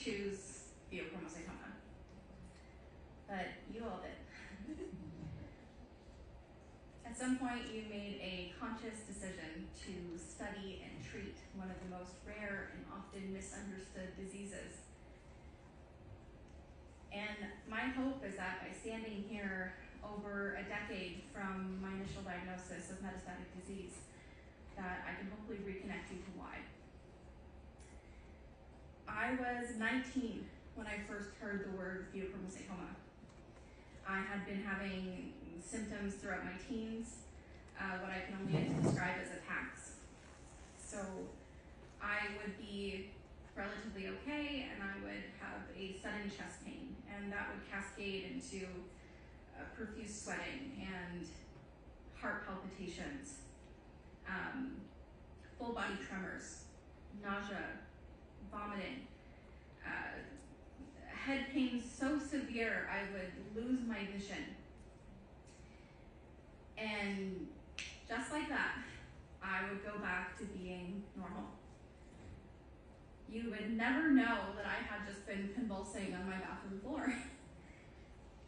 choose pheochromocytoma, but you all did. At some point, you made a conscious decision to study and treat one of the most rare and often misunderstood diseases. And my hope is that by standing here over a decade from my initial diagnosis of metastatic disease, that I can hopefully reconnect you to why. I was 19 when I first heard the word pheochromocytoma. I had been having symptoms throughout my teens, what I can only describe as attacks. So I would be relatively okay, and I would have a sudden chest pain, and that would cascade into profuse sweating and heart palpitations, full body tremors, nausea, vomiting, head pain so severe I would lose my vision. And just like that, I would go back to being normal. You would never know that I had just been convulsing on my bathroom floor.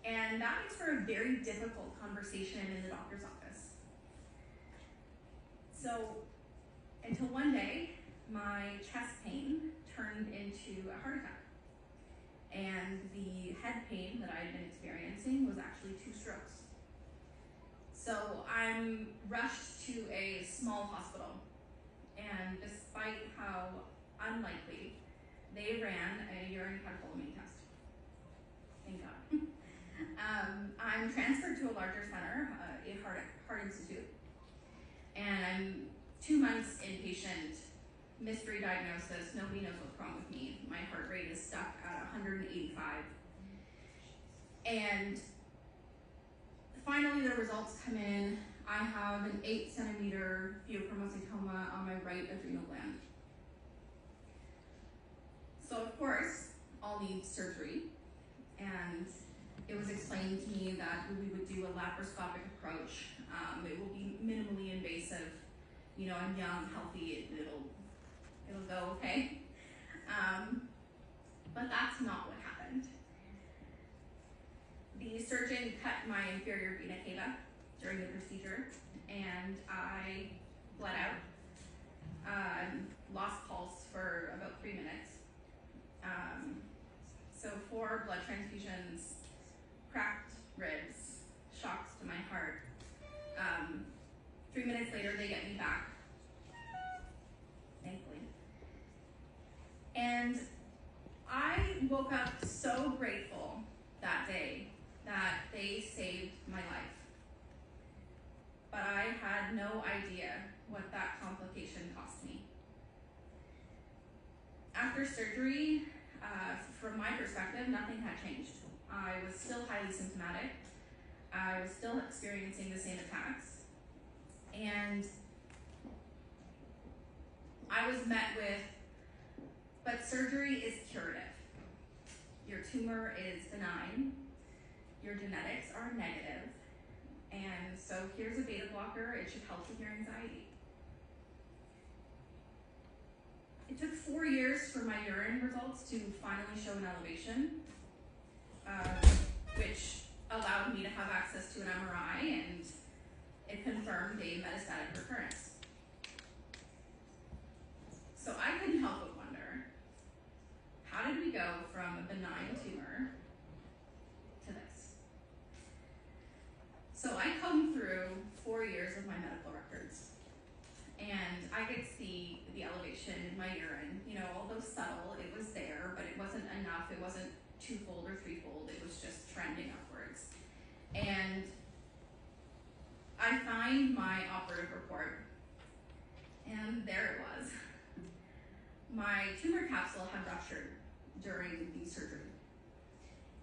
And that makes for a very difficult conversation in the doctor's office. So, until one day, my chest pain turned into a heart attack. And the head pain that I had been experiencing was actually 2 strokes. So I'm rushed to a small hospital, and despite how unlikely, they ran a urine catecholamine test. Thank God. I'm transferred to a larger center, a heart institute, and I'm 2 months inpatient, mystery diagnosis, nobody knows what's wrong with me. My heart rate is stuck at 185. And finally the results come in. I have an 8-centimeter pheochromocytoma on my right adrenal gland. So of course, I'll need surgery, and it was explained to me that we would do a laparoscopic approach. It will be minimally invasive. You know, I'm young, healthy, it'll go okay. But that's not what happened. The surgeon cut my inferior vena cava during the procedure, and I bled out, lost pulse for about 3 minutes. So 4 blood transfusions, cracked ribs, shocks to my heart. 3 minutes later, they get me back, thankfully. And I woke up so grateful that day that they saved my life. But I had no idea what that complication cost me. After surgery, from my perspective, nothing had changed. I was still highly symptomatic. I was still experiencing the same attacks. And I was met with, but surgery is curative. Your tumor is benign. Your genetics are negative. And so here's a beta blocker. It should help with your anxiety. It took 4 years for my urine results to finally show an elevation, which allowed me to have access to an MRI, and it confirmed a metastatic recurrence. So I couldn't help but wonder, how did we go from a benign tumor to this? So I combed through 4 years of my medical records, and I could see the elevation in my urine. You know, although subtle, it was there, but it wasn't enough. It wasn't 2-fold or 3-fold. It was just trending upwards. And I find my operative report, and there it was. My tumor capsule had ruptured during the surgery,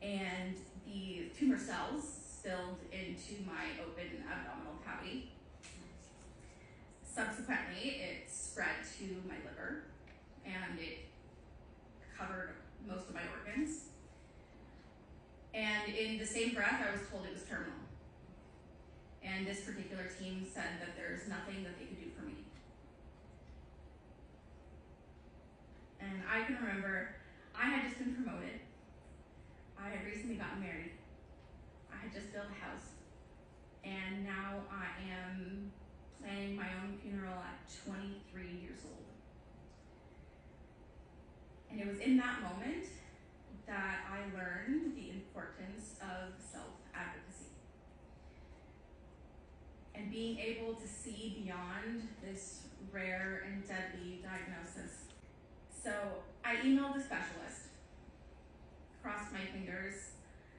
and the tumor cells spilled into my open abdominal cavity. Subsequently, it spread to my liver, and it covered most of my organs. And in the same breath, I was told it was terminal. And this particular team said that there's nothing that they could do for me. And I can remember I had just been promoted. I had recently gotten married. I had just built a house. And now I am planning my own funeral at 23 years old. And it was in that moment that I learned the importance of self-advocacy. And being able to see beyond this rare and deadly diagnosis. So I emailed a specialist, crossed my fingers,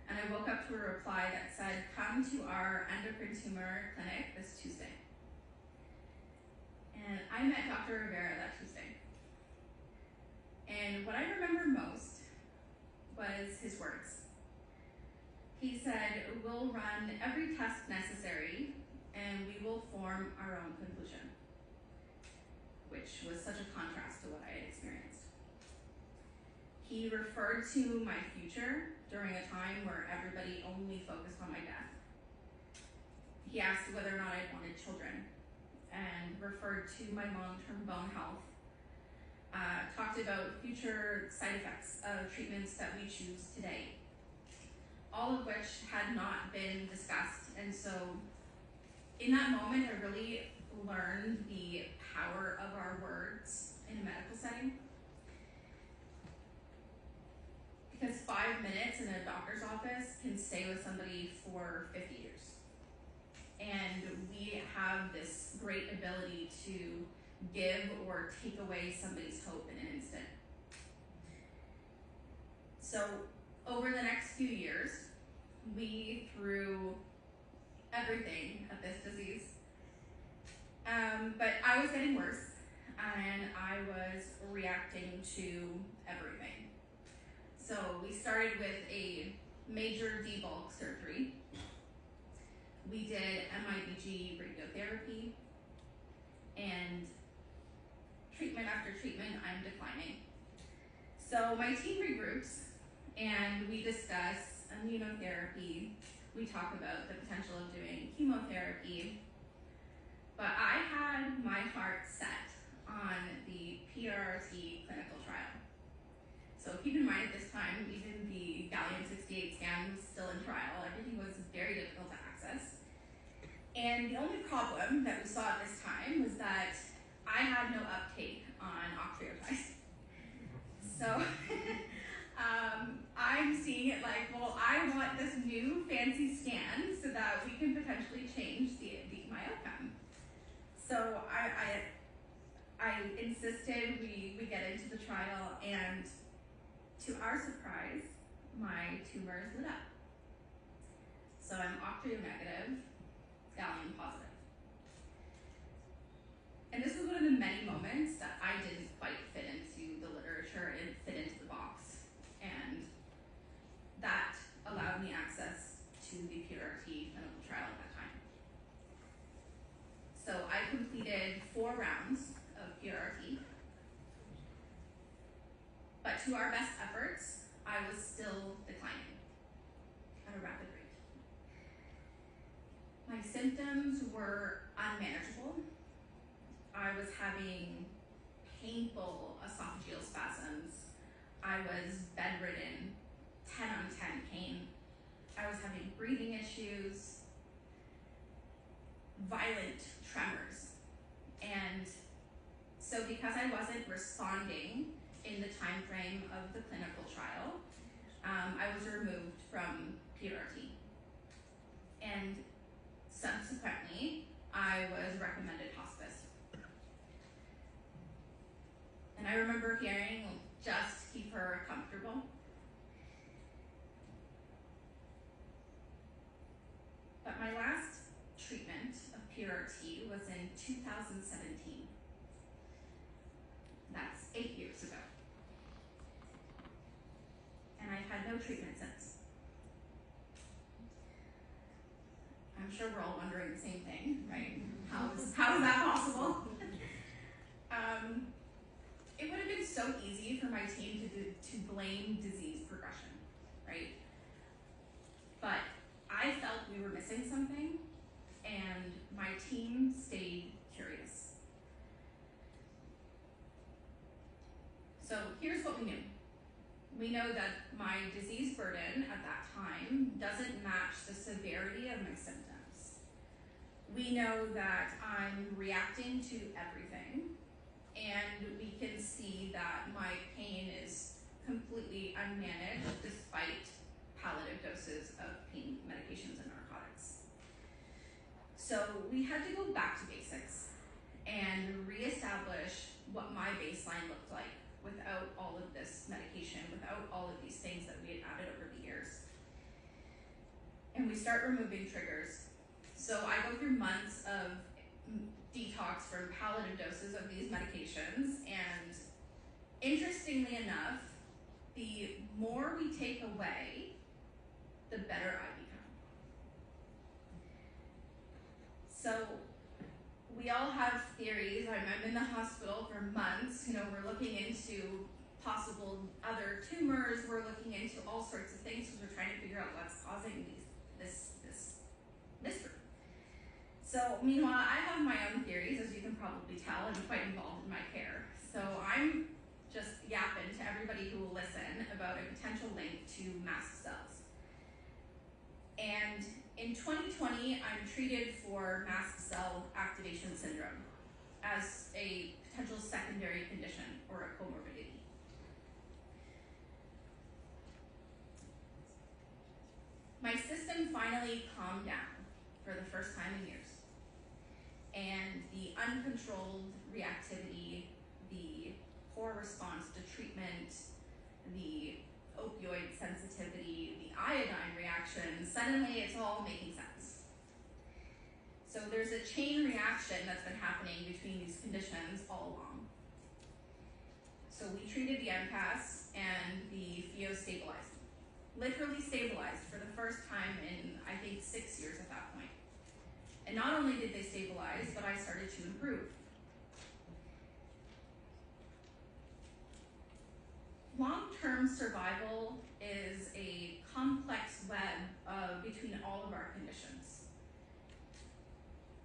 and I woke up to a reply that said, come to our endocrine tumor clinic this Tuesday. And I met Dr. Rivera that Tuesday. And what I remember most was his words. He said, we'll run every test necessary and we will form our own conclusion, which was such a contrast to what I had experienced. He referred to my future during a time where everybody only focused on my death. He asked whether or not I wanted children and referred to my long-term bone health. Talked about future side effects of treatments that we choose today, all of which had not been discussed. And so in that moment, I really learned the power of our words in a medical setting. Because 5 minutes in a doctor's office can stay with somebody for 50 years. And we have this great ability to give or take away somebody's hope in an instant. So over the next few years, we threw everything at this disease. But I was getting worse, and I was reacting to everything. So we started with a major debulk surgery. We did MIBG radiotherapy, and treatment after treatment, I'm declining. So my team regroups, and we discuss immunotherapy. We talk about the potential of doing chemotherapy. But I had my heart set on the PRRT clinical trial. So keep in mind at this time, even the gallium-68 scan was still in trial. Everything was very difficult to access. And the only problem that we saw at this time was that I had no uptake on octreotide. So I'm seeing it like, well, I want this new fancy scan so that we can potentially change my outcome. So I insisted we get into the trial, and to our surprise, my tumors lit up. So I'm octreonegative, gallium positive. And this was one of the many moments that I didn't quite fit into the literature and fit into the box. And that allowed me access to the PRRT clinical trial at that time. So I completed 4 rounds of PRRT. But to our best efforts, I was still declining at a rapid rate. My symptoms were unmanageable. I was having painful esophageal spasms. I was bedridden, 10 on 10 pain. I was having breathing issues, violent tremors. And so because I wasn't responding in the time frame of the clinical trial, I was removed from PRRT. And subsequently, I was recommended hospice. And I remember hearing, just keep her comfortable. But my last treatment of PRRT was in 2017. That's 8 years ago. And I've had no treatment since. I'm sure we're all wondering the same thing, right? How is that possible? It would have been so easy for my team to blame disease progression, right? But I felt we were missing something, and my team stayed curious. So here's what we knew. We know that my disease burden at that time doesn't match the severity of my symptoms. We know that I'm reacting to everything, and we can see that my pain is completely unmanaged despite palliative doses of pain medications and narcotics. So we had to go back to basics and reestablish what my baseline looked like without all of this medication, without all of these things that we had added over the years. And we start removing triggers. So I go through months of detox from palliative doses of these medications, and interestingly enough, the more we take away, the better I become. So we all have theories. I'm in the hospital for months. We're looking into possible other tumors. We're looking into all sorts of things because we're trying to figure out what's causing this mystery. So meanwhile, I have my own theories, as you can probably tell. I'm quite involved in my care. So I'm just yapping to everybody who will listen about a potential link to mast cells. And in 2020, I'm treated for mast cell activation syndrome as a potential secondary condition or a comorbidity. My system finally calmed down for the first time in years. And the uncontrolled reactivity, the poor response to treatment, the opioid sensitivity, the iodine reaction, suddenly it's all making sense. So there's a chain reaction that's been happening between these conditions all along. So we treated the MCAS, and the Pheo stabilized. Literally stabilized for the first time in, I think, 6 years at that point. And not only did they stabilize, but I started to improve. Long-term survival is a complex web between all of our conditions.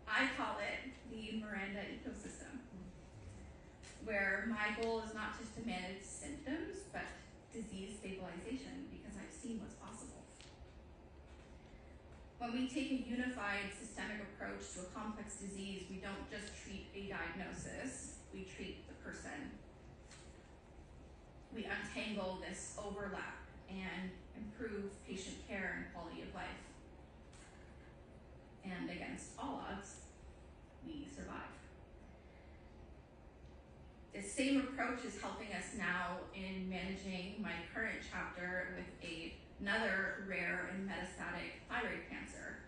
I call it the Miranda ecosystem, where my goal is not just to manage symptoms, but disease stabilization, because I've seen what's possible. When we take a unified systemic approach to a complex disease, we don't just treat a diagnosis, we treat the person. We untangle this overlap and improve patient care and quality of life. And against all odds, we survive. The same approach is helping us now in managing my current chapter with another rare and metastatic thyroid cancer.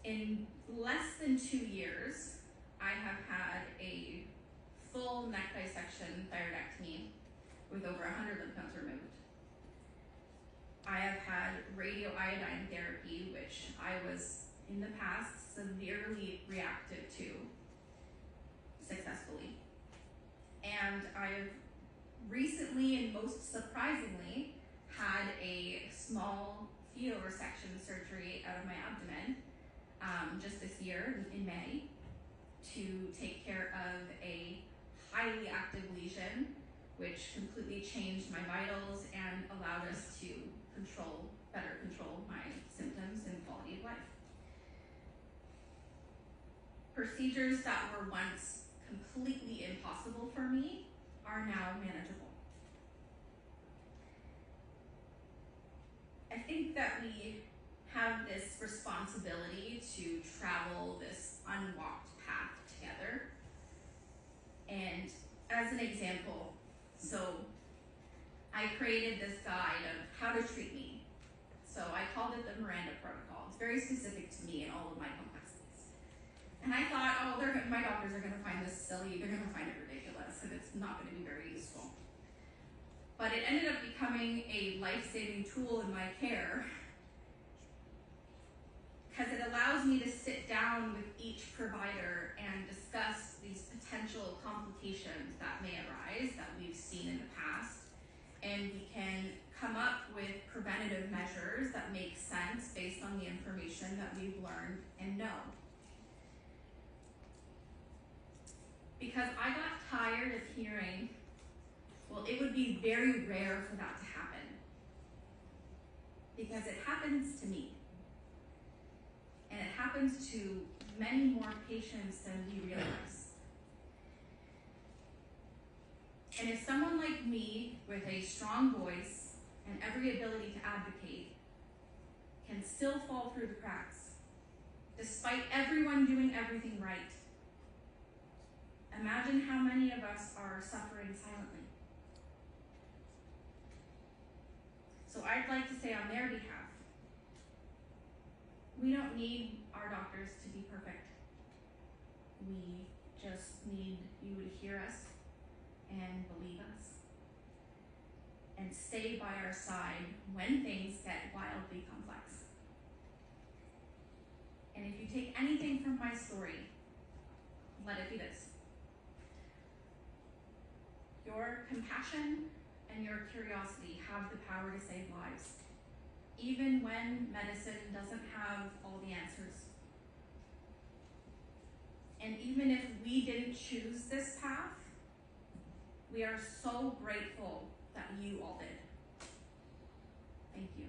In less than 2 years, I have had a full neck dissection thyroidectomy with over 100 lymph nodes removed. I have had radioiodine therapy, which I was in the past severely reactive to, successfully. And I've recently, and most surprisingly, had a small pheo resection surgery out of my abdomen just this year in May to take care of a highly active lesion, which completely changed my vitals and allowed us to better control my symptoms and quality of life. Procedures that were once completely impossible for me are now manageable. I think that we have this responsibility to travel this unwalked path together. And as an example, so I created this guide of how to treat me. So I called it the Miranda protocol. It's very specific to me and all of my complexities. And I thought, oh, my doctors are going to find this silly, they're going to find it ridiculous, and it's not going to be very useful. But it ended up becoming a life-saving tool in my care, because it allows me to sit down with each provider and discuss these potential complications that may arise that we've seen in the past. And we can come up with preventative measures that make sense based on the information that we've learned and know. Because I got tired of hearing, well, it would would be very rare for that to happen, because it happens to me. And it happens to many more patients than we realize. And if someone like me, with a strong voice and every ability to advocate, can still fall through the cracks, despite everyone doing everything right, imagine how many of us are suffering silently. So I'd like to say on their behalf, we don't need our doctors to be perfect. We just need you to hear us and believe us, and stay by our side when things get wildly complex. And if you take anything from my story, let it be this: your compassion and your curiosity have the power to save lives, even when medicine doesn't have all the answers. And even if we didn't choose this path, we are so grateful that you all did. Thank you.